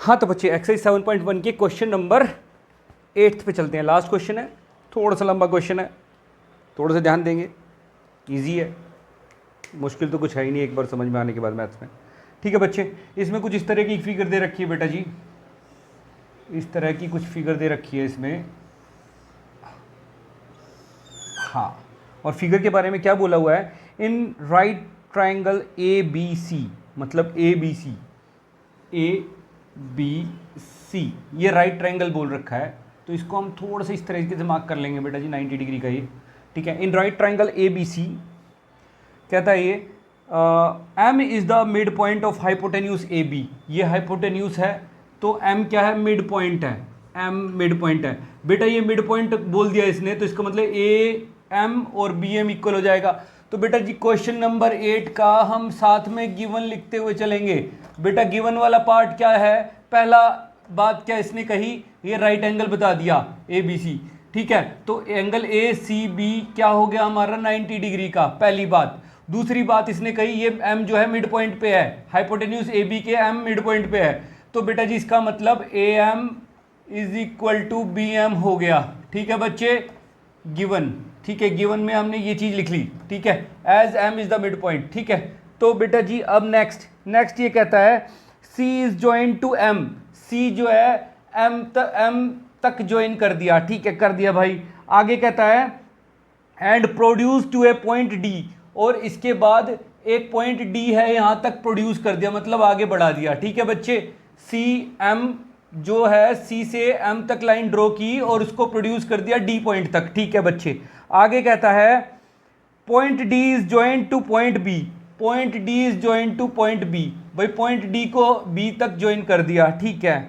हाँ तो बच्चे एक्सरसाइज 7.1 के क्वेश्चन नंबर 8 पे चलते हैं। लास्ट क्वेश्चन है, थोड़ा सा लंबा क्वेश्चन है, थोड़ा सा ध्यान देंगे। इजी है, मुश्किल तो कुछ है ही नहीं एक बार समझ में आने के बाद मैथ्स में। ठीक है बच्चे, इसमें कुछ इस तरह की फिगर दे रखी है बेटा जी, इस तरह की कुछ फिगर दे रखी है इसमें। हाँ, और फिगर के बारे में क्या बोला हुआ है, in right triangle A B C, मतलब A B C, A B C, ये राइट ट्राइंगल बोल रखा है। तो इसको हम थोड़ा सा इस तरीके से मार्क कर लेंगे बेटा जी, 90 डिग्री का ये। ठीक है, in right triangle A B C कहता है ये M is the mid point of hypotenuse A B. ये हाइपोटेन्यूज है तो एम क्या है, मिड पॉइंट है, एम मिड पॉइंट है बेटा। ये मिड पॉइंट बोल दिया इसने, तो इसका मतलब ए एम और बी एम इक्वल हो जाएगा। तो बेटा जी क्वेश्चन नंबर 8 का हम साथ में गिवन लिखते हुए चलेंगे। बेटा गिवन वाला पार्ट क्या है, पहला बात क्या इसने कही, ये राइट एंगल बता दिया ए बी सी। ठीक है, तो एंगल ए सी बी क्या हो गया हमारा, 90 डिग्री का, पहली बात। दूसरी बात इसने कही ये एम जो है मिड पॉइंट पे है, हाइपोटेन्यूज ए बी के एम मिड पॉइंट पे है। तो बेटा जी इसका मतलब A M is equal to B M हो गया। ठीक है बच्चे, गिवन। ठीक है, गिवन में हमने ये चीज लिख ली। ठीक है, as M is the mid point. ठीक है, तो बेटा जी अब नेक्स्ट ये कहता है सी इज ज्वाइन टू एम। सी जो है एम तक ज्वाइन कर दिया। ठीक है, कर दिया भाई। आगे कहता है and produce to a point D, और इसके बाद एक पॉइंट डी है यहां तक प्रोड्यूस कर दिया, मतलब आगे बढ़ा दिया। ठीक है बच्चे, सी एम जो है सी से एम तक लाइन ड्रॉ की और उसको प्रोड्यूस कर दिया डी पॉइंट तक। ठीक है बच्चे, आगे कहता है point D is join to point B. Point D is join to point B, भाई पॉइंट डी को बी तक ज्वाइन कर दिया। ठीक है,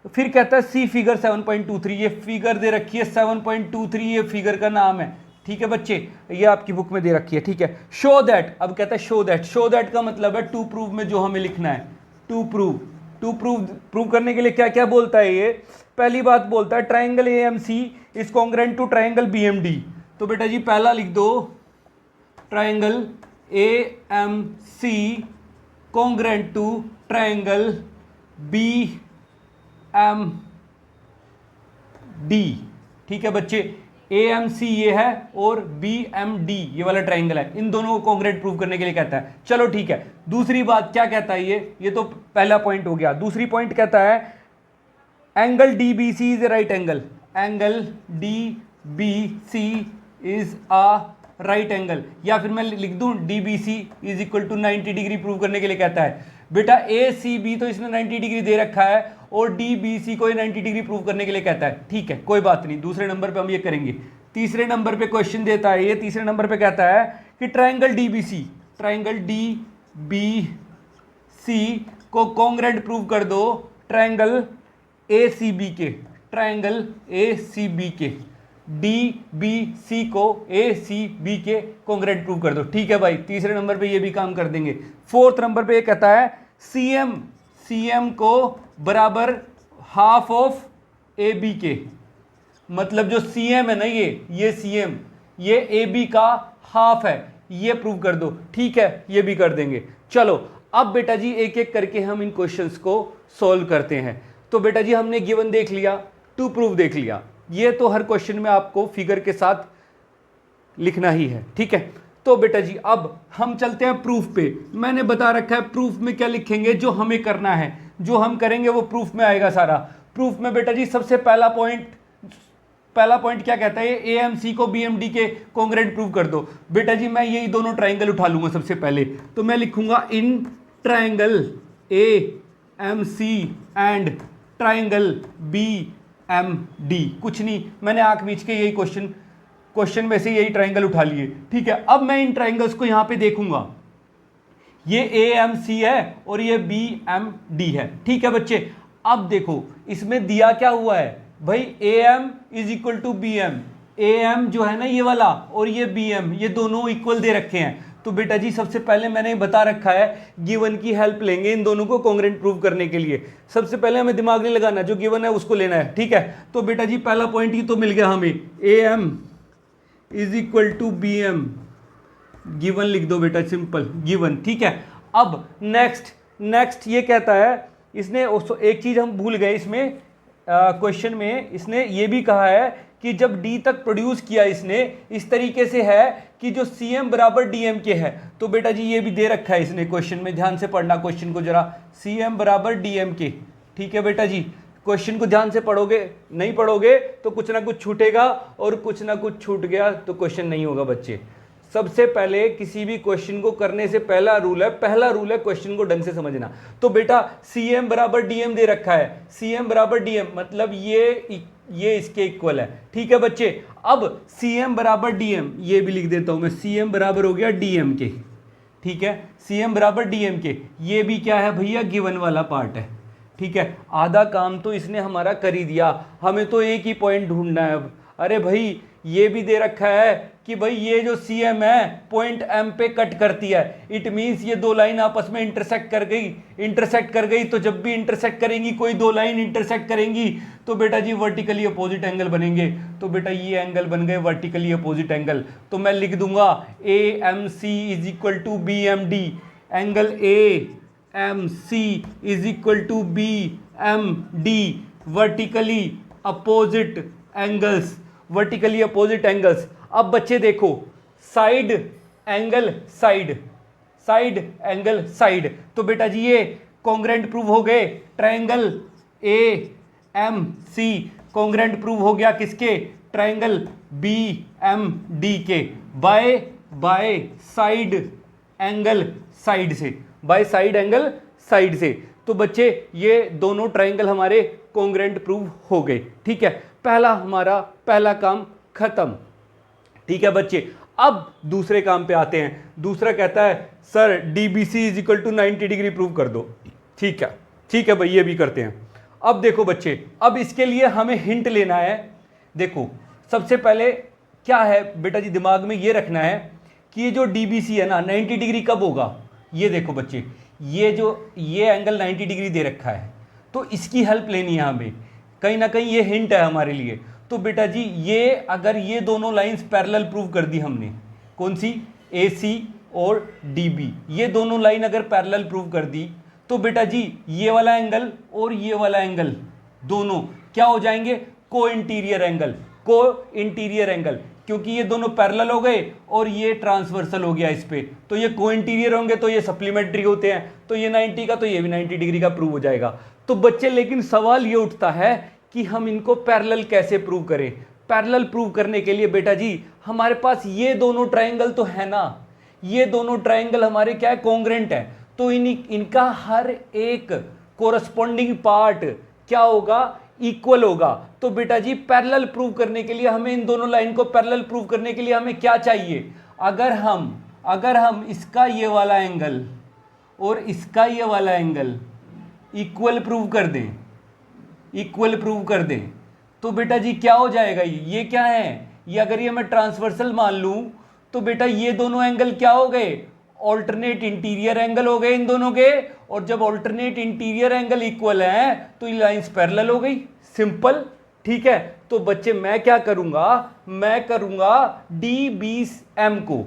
तो फिर कहता है सी फिगर 7.23, ये फिगर दे रखी है 7.23, ये फिगर का नाम है। ठीक है बच्चे, ये आपकी बुक में दे रखी है। ठीक है, शो दैट, अब कहता है शो दैट। शो दैट का मतलब है टू प्रूव में जो हमें लिखना है, टू प्रूव करने के लिए क्या क्या बोलता है ये। पहली बात बोलता है triangle A M C is congruent to triangle B M D. तो बेटा जी पहला लिख दो, triangle A M C congruent to triangle B M D. ठीक है बच्चे, ए एम सी ये है और बी एम डी ये वाला ट्राइंगल है, इन दोनों को कॉन्ग्रुएंट प्रूव करने के लिए कहता है। चलो ठीक है, दूसरी बात क्या कहता है ये तो पहला पॉइंट हो गया। दूसरी पॉइंट कहता है angle D B C is a right angle. Angle D B C is a right angle, या फिर मैं लिख दूं D B C is equal to 90 degree prove करने के लिए कहता है। बेटा ए सी बी तो इसने 90 डिग्री दे रखा है और डी बी सी को 90 डिग्री प्रूव करने के लिए कहता है। ठीक है, कोई बात नहीं, दूसरे नंबर पे हम ये करेंगे। तीसरे नंबर पे क्वेश्चन देता है ये, तीसरे नंबर पे कहता है कि triangle D B C, triangle D B C को कॉन्ग्रुएंट प्रूव कर दो ट्राइंगल ए सी बी के, ट्राइंगल ए सी बी के, डी बी सी को ए सी बी के कॉन्ग्रुएंट प्रूव कर दो। ठीक है भाई, तीसरे नंबर पे ये भी काम कर देंगे। फोर्थ नंबर पे ये कहता है सी एम को बराबर हाफ ऑफ ए बी के, मतलब जो सी एम है ना ये सी एम, ये ए बी का हाफ है, ये प्रूव कर दो। ठीक है, ये भी कर देंगे। चलो अब बेटा जी एक एक करके हम इन क्वेश्चंस को सॉल्व करते हैं। तो बेटा जी हमने गिवन देख लिया, टू प्रूव देख लिया, ये तो हर क्वेश्चन में आपको फिगर के साथ लिखना ही है। ठीक है, तो बेटा जी अब हम चलते हैं प्रूफ पे। मैंने बता रखा है प्रूफ में क्या लिखेंगे, जो हमें करना है, जो हम करेंगे वो प्रूफ में आएगा सारा। प्रूफ में बेटा जी सबसे पहला पॉइंट क्या कहता है, ए एम सी को बी एम डी के कॉन्ग्रुएंट प्रूव कर दो। बेटा जी मैं यही दोनों ट्राइंगल उठा लूंगा सबसे पहले, तो मैं लिखूंगा in triangle A M C and triangle B M D. कुछ नहीं, मैंने आंख मीच के यही क्वेश्चन में से यही ट्राइंगल उठा लिए। ठीक है, अब मैं इन ट्राइंगल्स को यहां पे देखूंगा, ये ए एम सी है और ये बी एम डी है। ठीक है बच्चे, अब देखो इसमें दिया क्या हुआ है भाई, A M is equal to B M. A M जो है ना ये वाला और ये बी एम, ये दोनों इक्वल दे रखे हैं। तो बेटा जी सबसे पहले मैंने बता रखा है गिवन की हेल्प लेंगे इन दोनों को कॉन्ग्रुएंट प्रूव करने के लिए। सबसे पहले हमें दिमाग नहीं लगाना, जो गिवन है उसको लेना है। ठीक है, तो बेटा जी पहला पॉइंट ही तो मिल गया हमें, A M is equal to B M, given लिख दो बेटा, सिंपल गिवन। ठीक है, अब नेक्स्ट ये कहता है इसने एक चीज हम भूल गए इसमें, क्वेश्चन में इसने ये भी कहा है कि जब डी तक प्रोड्यूस किया इसने इस तरीके से है कि जो सी एम बराबर डी एम के है। तो बेटा जी ये भी दे रखा है इसने क्वेश्चन में, ध्यान से पढ़ना क्वेश्चन को जरा, सी एम बराबर डी एम के। ठीक है बेटा जी, क्वेश्चन को ध्यान से पढ़ोगे, नहीं पढ़ोगे तो कुछ ना कुछ छूटेगा, और कुछ ना कुछ छूट गया तो क्वेश्चन नहीं होगा बच्चे। सबसे पहले किसी भी क्वेश्चन को करने से पहला रूल है क्वेश्चन को ढंग से समझना। तो बेटा सी एम बराबर डी एम दे रखा है, सी एम बराबर डी एम मतलब ये इसके इक्वल है। ठीक है बच्चे, अब सी एम बराबर डी एम ये भी लिख देता हूं मैं, सी एम बराबर हो गया डी एम के। ठीक है, सी एम बराबर डी एम के, ये भी क्या है भैया, गिवन वाला पार्ट है। ठीक है, आधा काम तो इसने हमारा कर ही दिया, हमें तो एक ही पॉइंट ढूंढना है अब। अरे भाई ये भी दे रखा है कि भाई ये जो सी एम है पॉइंट एम पे कट करती है, इट मीन्स ये दो लाइन आपस में इंटरसेक्ट कर गई। तो जब भी इंटरसेक्ट करेंगी, कोई दो लाइन इंटरसेक्ट करेंगी तो बेटा जी वर्टिकली अपोजिट एंगल बनेंगे। तो बेटा ये एंगल बन गए वर्टिकली अपोजिट एंगल। तो मैं लिख दूंगा A M C is equal to B M D, angle A M C is equal to B M D, vertically opposite angles, vertically opposite angles. अब बच्चे देखो, साइड एंगल साइड, तो बेटा जी ये कॉन्ग्रेंट प्रूव हो गए, triangle A M C congruent prove हो गया किसके, ट्रायंगल बी एम डी के, बाय साइड एंगल साइड से, बाय साइड एंगल साइड से। तो बच्चे ये दोनों ट्रायंगल हमारे कॉन्ग्रेंट प्रूव हो गए। ठीक है, पहला काम खत्म। ठीक है बच्चे, अब दूसरे काम पे आते हैं। दूसरा कहता है sir DBC is equal to 90 degree prove कर दो। ठीक है भाई, ये भी करते हैं। अब देखो बच्चे, अब इसके लिए हमें हिंट लेना है। देखो सबसे पहले क्या है बेटा जी, दिमाग में ये रखना है कि ये जो डीबीसी है ना 90 डिग्री कब होगा। ये देखो बच्चे, ये एंगल 90 डिग्री दे रखा है, तो इसकी हेल्प लेनी है हमें, कहीं ना कहीं ये हिंट है हमारे लिए। तो बेटा जी ये अगर ये दोनों लाइंस पैरेलल प्रूव कर दी हमने, कौन सी, ए सी और डी बी, ये दोनों लाइन अगर पैरेलल प्रूव कर दी तो बेटा जी ये वाला एंगल और ये वाला एंगल दोनों क्या हो जाएंगे, को इंटीरियर एंगल, क्योंकि ये दोनों पैरेलल हो गए और ये ट्रांसवर्सल हो गया इस पे, तो ये को इंटीरियर होंगे तो ये सप्लीमेंट्री होते हैं, तो ये 90 का तो ये भी 90 डिग्री का प्रूव हो जाएगा। तो बच्चे लेकिन सवाल ये उठता है कि हम इनको पैरेलल कैसे प्रूव करें। पैरेलल प्रूव करने के लिए बेटा जी हमारे पास ये दोनों ट्रायंगल तो है ना, ये दोनों ट्रायंगल हमारे क्या है, कॉन्ग्रेंट है, तो इनका हर एक कोरस्पॉन्डिंग पार्ट क्या होगा, इक्वल होगा। तो बेटा जी पैरेलल प्रूव करने के लिए हमें इन दोनों लाइन को पैरेलल प्रूव करने के लिए हमें क्या चाहिए, अगर हम इसका ये वाला एंगल और इसका ये वाला एंगल इक्वल प्रूव कर दें, तो बेटा जी क्या हो जाएगा, ये क्या है, ये अगर ये मैं ट्रांसवर्सल मान लूं तो बेटा ये दोनों एंगल क्या हो गए, ऑल्टरनेट इंटीरियर एंगल हो गए इन दोनों के, और जब ऑल्टरनेट इंटीरियर एंगल इक्वल है तो ये लाइंस पैरेलल हो गई, सिंपल। ठीक है, तो बच्चे मैं क्या करूंगा, डी बी एम को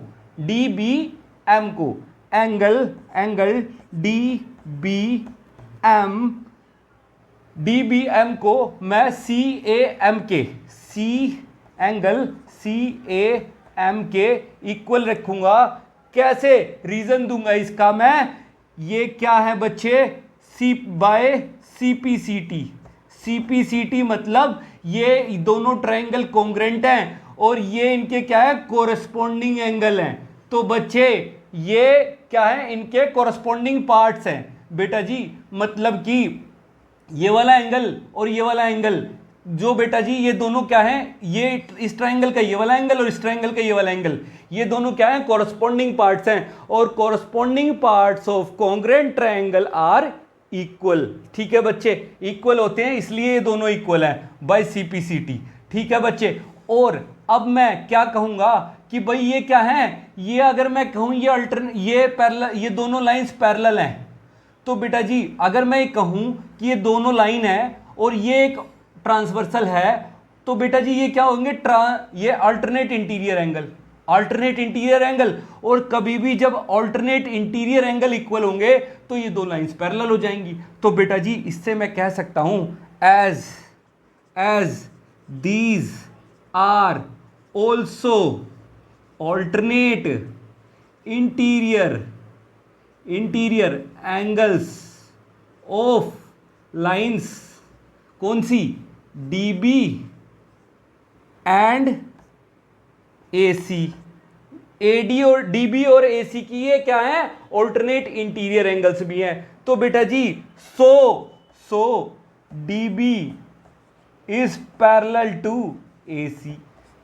एंगल डी बी एम को मैं एंगल सी ए एम के इक्वल रखूंगा। कैसे, रीजन दूंगा इसका मैं, ये क्या है बच्चे, सी बाय सीपीसीटी मतलब ये दोनों ट्रायंगल कॉन्ग्रेंट हैं और ये इनके क्या है, कोरस्पॉन्डिंग एंगल हैं। तो बच्चे ये क्या है, इनके कोरस्पॉन्डिंग पार्ट्स हैं बेटा जी, मतलब कि ये वाला एंगल और ये वाला एंगल जो बेटा जी ये दोनों क्या हैं, ये इस ट्रायंगल का ये वाला एंगल और इस ट्रायंगल का ये वाला एंगल, ये दोनों क्या हैं, कोरस्पॉन्डिंग पार्ट्स हैं, और corresponding parts of congruent triangle are equal. ठीक है बच्चे, इक्वल होते हैं इसलिए ये दोनों इक्वल हैं बाय सीपीसीटी। ठीक है बच्चे, और अब मैं क्या कहूंगा कि भाई ये क्या है, ये अगर मैं कहूं ये दोनों लाइंस पैरेलल हैं, तो बेटा जी अगर मैं कहूं कि ये दोनों लाइन है और ये एक ट्रांसवर्सल है, तो बेटा जी ये क्या होंगे, ये alternate interior angle, alternate interior angle, और कभी भी जब अल्टरनेट इंटीरियर एंगल इक्वल होंगे तो ये दो लाइंस पैरेलल हो जाएंगी। तो बेटा जी इससे मैं कह सकता हूं as these are also alternate interior angles of lines, कौन सी, डीबी एंड एसी। एडी और डीबी और एसी की ये क्या है, ऑल्टरनेट इंटीरियर एंगल्स भी हैं। तो बेटा जी so DB is parallel to AC.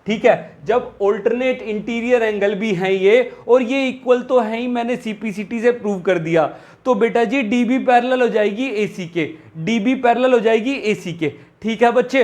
ठीक है, जब ऑल्टरनेट इंटीरियर एंगल भी हैं ये और ये इक्वल तो है ही, मैंने सीपीसीटी से प्रूव कर दिया, तो बेटा जी डीबी पैरेलल हो जाएगी एसी के, डीबी पैरेलल हो जाएगी एसी के। ठीक है बच्चे,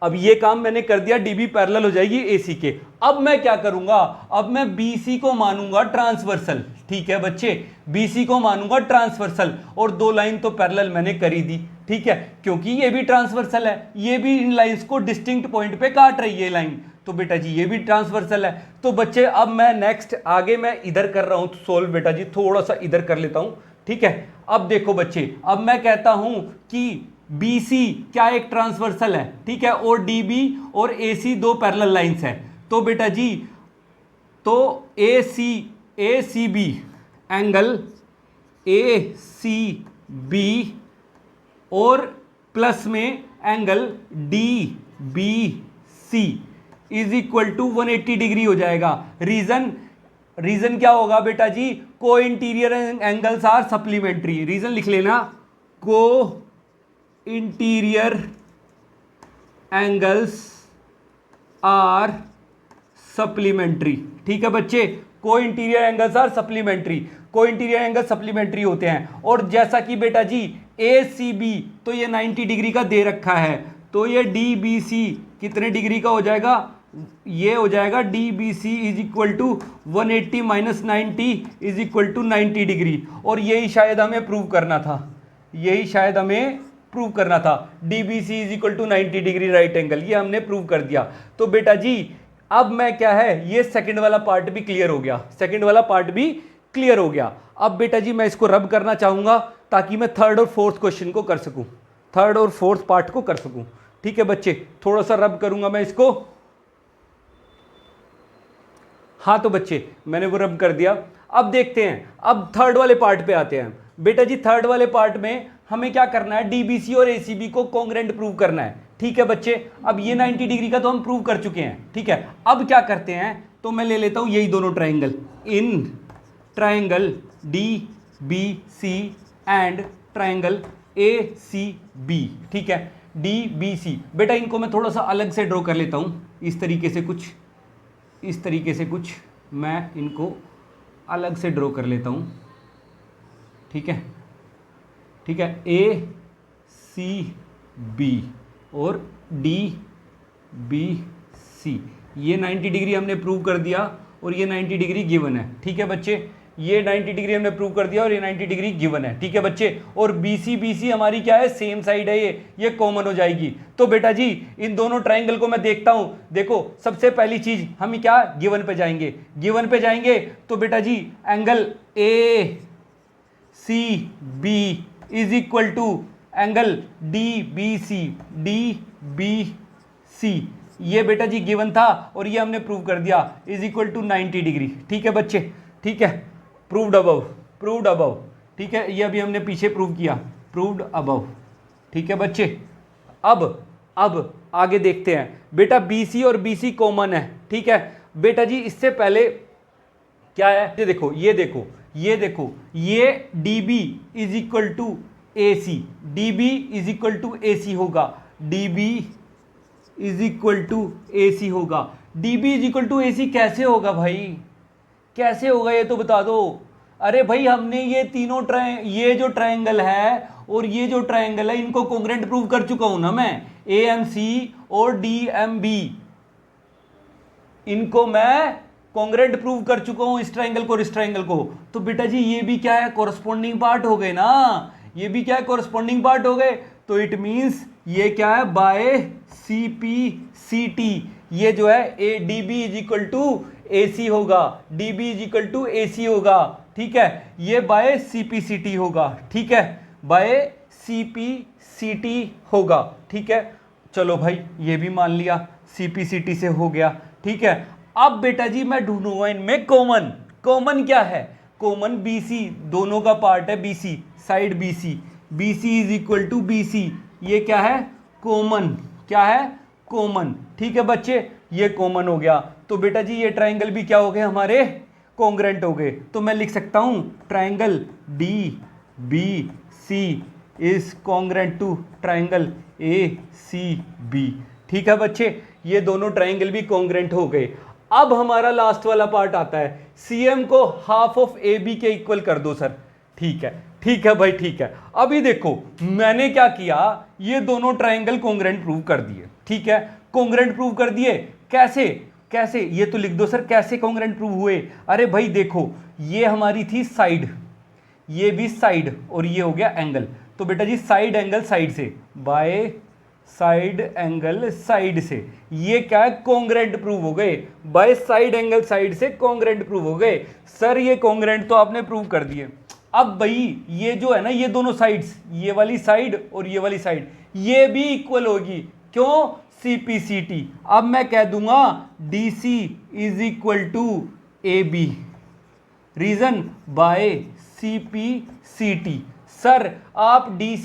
अब ये काम मैंने कर दिया, डीबी पैरेलल हो जाएगी एसी के। अब मैं क्या करूंगा, अब मैं बीसी को मानूंगा ट्रांसवर्सल। ठीक है बच्चे, बीसी को मानूंगा ट्रांसवर्सल, और दो लाइन तो पैरेलल मैंने करी दी। ठीक है, क्योंकि ये भी ट्रांसवर्सल है, ये भी इन लाइंस को डिस्टिंक्ट पॉइंट पे काट रही है लाइन, तो बेटा जी ये भी ट्रांसवर्सल है। तो बच्चे अब मैं नेक्स्ट आगे मैं इधर कर रहा हूं सोल्व, बेटा जी थोड़ा सा इधर कर लेता हूं। ठीक है, अब देखो बच्चे, अब मैं कहता हूं कि BC क्या एक ट्रांसवर्सल है, ठीक है, और DB और AC दो पैरेलल लाइंस है। तो बेटा जी तो ACB एंगल ACB और प्लस में angle DBC is equal to 180 degree हो जाएगा। रीजन क्या होगा बेटा जी, co-interior angles are supplementary. Reason लिख लेना, को इंटीरियर एंगल्स आर सप्लीमेंट्री। ठीक है बच्चे, को इंटीरियर एंगल्स आर सप्लीमेंट्री, को इंटीरियर एंगल सप्लीमेंट्री होते हैं। और जैसा कि बेटा जी ACB तो ये 90 डिग्री का दे रखा है, तो ये DBC कितने डिग्री का हो जाएगा, ये हो जाएगा DBC is equal to 180 minus 90 is equal to 90 degree. और यही शायद हमें प्रूव करना था, यही शायद हमें प्रूव करना था, DBC is equal to 90 degree right angle, ये हमने प्रूव कर दिया। तो बेटा जी अब मैं क्या है, ये सेकंड वाला पार्ट भी क्लियर हो गया, सेकंड वाला पार्ट भी क्लियर हो गया। अब बेटा जी मैं इसको रब करना चाहूंगा ताकि मैं थर्ड और फोर्थ क्वेश्चन को कर सकूं, थर्ड और फोर्थ पार्ट को कर सकूं। ठीक है बच्चे, थोड़ा सा रब करूंगा मैं इसको। हाँ तो बच्चे मैंने वो रब कर दिया। अब देखते हैं, अब थर्ड वाले पार्ट पे आते हैं। बेटा जी थर्ड वाले पार्ट में हमें क्या करना है, डीबीसी और एसीबी को कॉन्ग्रेंट प्रूव करना है। ठीक है बच्चे, अब ये 90 डिग्री का तो हम प्रूव कर चुके हैं। ठीक है, अब क्या करते हैं, तो मैं ले लेता हूं यही दोनों triangle, in triangle DBC and triangle ACB। ठीक है, DBC बेटा इनको मैं थोड़ा सा अलग से ड्रॉ कर लेता हूं, इस तरीके से कुछ, इस तरीके से कुछ मैं इनको अलग से ड्रॉ कर लेता हूं। ठीक है, ठीक है, ACB और DBC ये 90 डिग्री हमने प्रूव कर दिया और ये 90 डिग्री गिवन है। ठीक है बच्चे, ये 90 डिग्री हमने प्रूव कर दिया और ये 90 डिग्री गिवन है। ठीक है बच्चे, और BC हमारी क्या है, सेम साइड है, ये कॉमन हो जाएगी। तो बेटा जी इन दोनों ट्राइंगल को मैं देखता हूं, देखो सबसे पहली चीज हम क्या, गिवन पे जाएंगे, गिवन पे जाएंगे तो बेटा जी angle ACB is equal to angle DBC ये बेटा जी गिवन था और ये हमने प्रूव कर दिया, इज इक्वल टू 90 डिग्री। ठीक है बच्चे, ठीक है, प्रूव्ड अबव, प्रूव्ड अबव। ठीक है, ये अभी हमने पीछे प्रूव किया, प्रूव्ड अबव। ठीक है बच्चे, अब आगे देखते हैं। बेटा BC और BC कॉमन है। ठीक है बेटा जी, इससे पहले क्या है, ये देखो, ये देखो, ये देखो, ये DB is equal to AC, DB is equal to AC होगा, DB is equal to AC होगा। DB is equal to AC कैसे होगा भाई, कैसे होगा ये तो बता दो। अरे भाई हमने ये तीनों ये जो ट्रायंगल है और ये जो ट्रायंगल है इनको कॉन्ग्रेंट प्रूव कर चुका हूं ना मैं, AMC और DMB इनको मैं कॉन्ग्रेंट प्रूव कर चुका हूं, इस ट्रायंगल को और इस ट्रायंगल को। तो बेटा जी ये भी क्या है, कोरस्पोंडिंग पार्ट हो गए ना, ये भी क्या है, कोरस्पोंडिंग पार्ट हो गए। तो इट मींस ये क्या है, बाय CPCT ये जो है A D B is equal to A C होगा, D B is equal to A C होगा, ठीक है। ये by C P C T होगा, ठीक है, by C P C T होगा, ठीक है। चलो भाई ये भी मान लिया, सी पी सी टी से हो गया, ठीक है। अब बेटा जी मैं ढूंढूंगा इनमें कॉमन। कॉमन क्या है? कॉमन बी सी, दोनों का पार्ट है B C, side B C, B C is equal to B C, ये क्या है? कॉमन। क्या है? कॉमन, ठीक है बच्चे, ये कॉमन हो गया। तो बेटा जी ये ट्राइंगल भी क्या हो गए हमारे? कॉन्ग्रेंट हो गए। तो मैं लिख सकता हूं triangle D B C is congruent to triangle A C B, ठीक है बच्चे, ये दोनों ट्राइंगल भी कॉन्ग्रेंट हो गए। अब हमारा लास्ट वाला पार्ट आता है, सी एम को हाफ ऑफ ए बी के इक्वल कर दो सर। ठीक है, ठीक है भाई, ठीक है। अभी देखो मैंने क्या किया, ये दोनों ट्राइंगल कॉन्ग्रेंट प्रूव कर दिए, ठीक है, कॉन्ग्रेंट प्रूव कर दिए। कैसे? कैसे ये तो लिख दो सर, कैसे कॉन्ग्रेंट प्रूव हुए? अरे भाई देखो, ये हमारी थी साइड, ये भी साइड, और ये हो गया एंगल। तो बेटा जी साइड एंगल साइड से, बाय साइड एंगल साइड से, ये क्या है? कॉन्ग्रेंट प्रूव हो गए। बाय साइड एंगल साइड से कॉन्ग्रेंट प्रूव हो गए। सर ये कॉन्ग्रेंट तो आपने प्रूव कर दिए। अब भाई ये जो है ना, ये दोनों साइड्स, ये वाली साइड और ये वाली साइड, ये भी इक्वल होगी। क्यों? C P C T. अब मैं कह दूंगा D C is equal to A B, reason by C P C T. Sir आप डी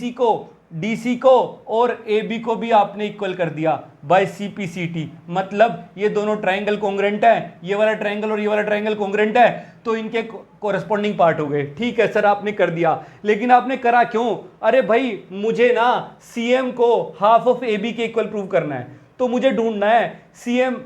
सी को और ए बी को भी आपने इक्वल कर दिया by C P C T, मतलब ये दोनों ट्राइंगल कॉन्ग्रेंट है, ये वाला ट्राइंगल और ये वाला ट्राइंगल कॉन्ग्रेंट है, तो इनके कोरस्पॉन्डिंग पार्ट हो गए। ठीक है सर आपने कर दिया, लेकिन आपने करा क्यों? अरे भाई मुझे ना सी एम को हाफ ऑफ ए बी के इक्वल प्रूव करना है, तो मुझे ढूंढना है सी एम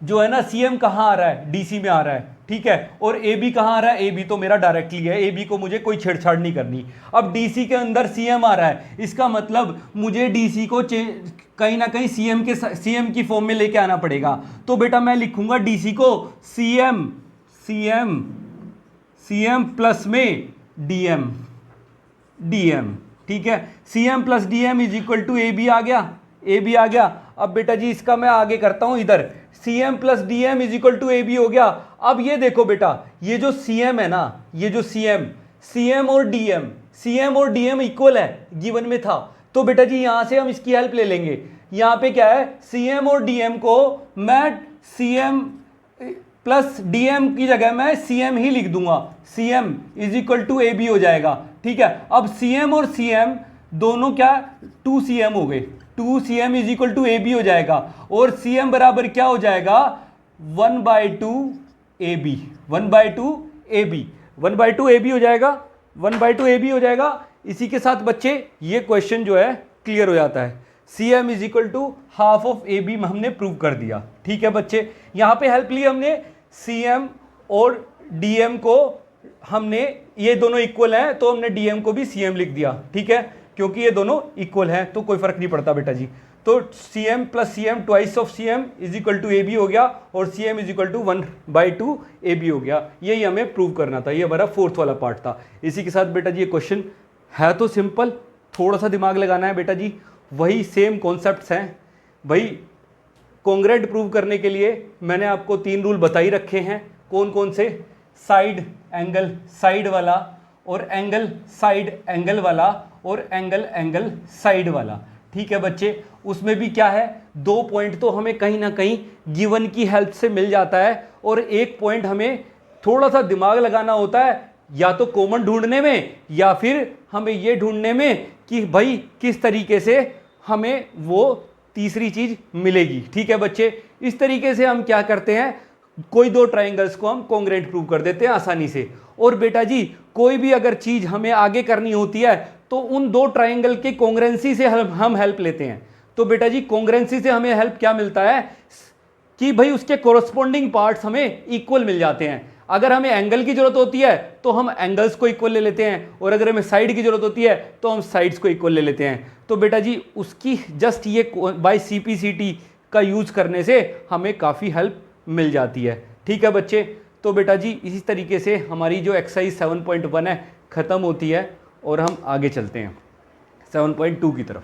जो है ना, सी एम कहाँ आ रहा है? डी सी में आ रहा है, ठीक है, और ए बी कहाँ आ रहा है? ए बी तो मेरा डायरेक्टली है, ए बी को मुझे कोई छेड़छाड़ नहीं करनी। अब डी सी के अंदर सी एम आ रहा है, इसका मतलब मुझे डी सी को कहीं ना कहीं सी एम की फॉर्म में लेके आना पड़ेगा। तो बेटा मैं लिखूंगा डी सी को सी एम प्लस में डी एम, ठीक है, C M plus D M is equal to A B आ गया, ए बी आ गया। अब बेटा जी इसका मैं आगे करता हूं, इधर C M plus D M is equal to A B हो गया। अब ये देखो बेटा, ये जो सी एम है ना, ये जो सी एम और डी एम इक्वल है, गिवन में था। तो बेटा जी यहां से हम इसकी हेल्प ले लेंगे। यहां पे क्या है? सी एम और डी एम को मैं C M plus D M की जगह मैं सी एम ही लिख दूंगा, C M is equal to A B हो जाएगा, ठीक है। अब सी एम और सी एम दोनों क्या? 2 सी एम हो गए, 2 C M is equal to A B हो जाएगा, और सी एम बराबर क्या हो जाएगा? 1/2 A B, 1/2 A B, 1/2 A B हो जाएगा, 1/2 ए बी हो जाएगा। इसी के साथ बच्चे ये क्वेश्चन जो है क्लियर हो जाता है। C M is equal to half of A B हमने प्रूव कर दिया, ठीक है बच्चे। यहाँ पे हेल्प ली हमने, सी एम और डी एम को हमने, ये दोनों इक्वल हैं तो हमने डी एम को भी सी एम लिख दिया, ठीक है, क्योंकि ये दोनों इक्वल हैं तो कोई फर्क नहीं पड़ता बेटा जी। तो C M plus C M twice of C M is equal to A B हो गया, और C M is equal to 1/2 A B हो गया। यही हमें प्रूव करना था, ये हमारा 4th वाला पार्ट था। इसी के साथ बेटा जी ये क्वेश्चन है तो सिंपल, थोड़ा सा दिमाग लगाना है बेटा जी, वही सेम कॉन्सेप्ट्स हैं भाई। कॉन्ग्रेंट प्रूव करने के लिए मैंने आपको 3 रूल बता ही रखे हैं। कौन कौन से? साइड एंगल साइड वाला, और एंगल साइड एंगल वाला, और एंगल साइड वाला, ठीक है बच्चे। उसमें भी क्या है, 2 पॉइंट तो हमें कहीं ना कहीं गिवन की हेल्प से मिल जाता है, और 1 पॉइंट हमें थोड़ा सा दिमाग लगाना होता है, या तो कॉमन ढूंढने में, या फिर हमें ये ढूंढने में कि भाई किस तरीके से हमें वो तीसरी चीज मिलेगी, ठीक है बच्चे। इस तरीके से हम क्या करते हैं, कोई 2 ट्राइंगल्स को हम कॉन्ग्रेंट प्रूव कर देते हैं आसानी से। और बेटा जी कोई भी अगर चीज हमें आगे करनी होती है तो उन 2 ट्राइंगल के कॉन्ग्रेंसी से हम हेल्प लेते हैं। तो बेटा जी कॉन्ग्रेंसी से हमें हेल्प क्या मिलता है कि भाई उसके कोरस्पॉन्डिंग पार्ट्स हमें इक्वल मिल जाते हैं। अगर हमें एंगल की जरूरत होती है तो हम एंगल्स को इक्वल ले लेते हैं, और अगर हमें साइड की जरूरत होती है तो हम साइड्स को इक्वल ले लेते हैं। तो बेटा जी उसकी जस्ट ये बाय CPCT का यूज करने से हमें काफ़ी हेल्प मिल जाती है, ठीक है बच्चे। तो बेटा जी इसी तरीके से हमारी जो एक्सरसाइज 7.1 है ख़त्म होती है, और हम आगे चलते हैं 7.2 की तरफ।